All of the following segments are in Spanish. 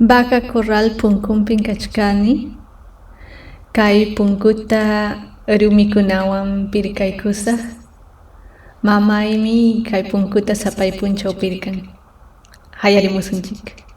Vaca corral punkunpin kachkani, kay punkuta rumikunawan pirkaykusaq, mamaymi kay punkuta sapay punchaw pirkan. Hayarimusunchik.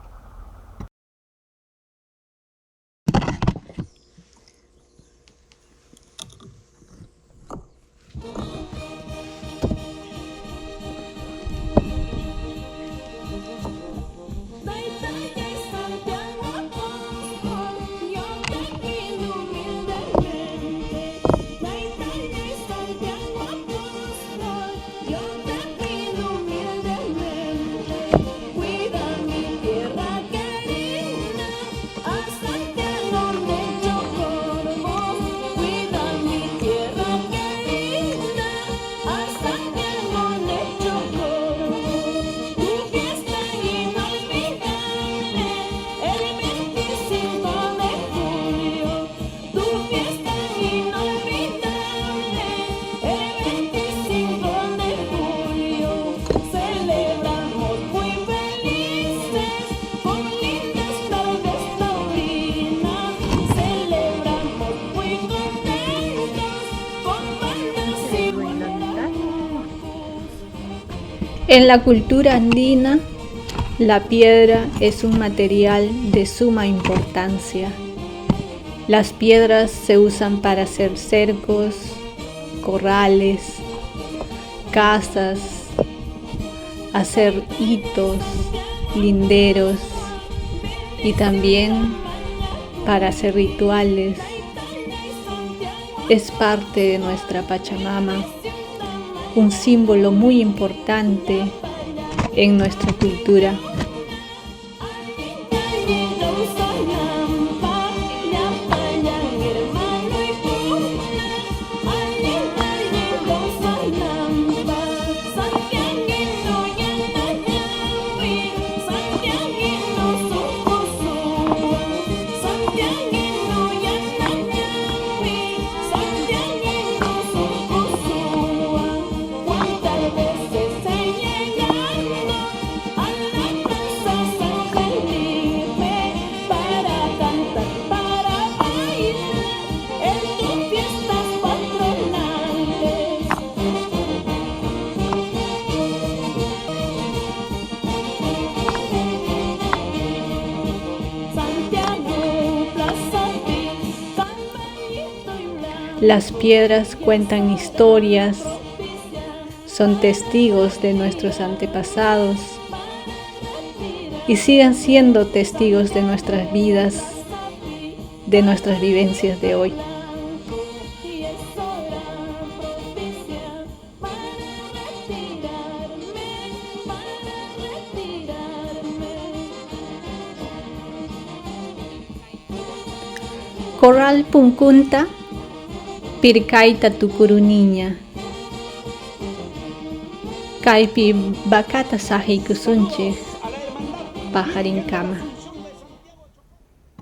En la cultura andina, la piedra es un material de suma importancia. Las piedras se usan para hacer cercos, corrales, casas, hacer hitos, linderos y también para hacer rituales. Es parte de nuestra Pachamama, un símbolo muy importante en nuestra cultura. Las piedras cuentan historias, son testigos de nuestros antepasados y siguen siendo testigos de nuestras vidas, de nuestras vivencias de hoy. Corral punkunta pirkayta tukuruniña, kaypi vacata saqiykusunchik pajarinkama.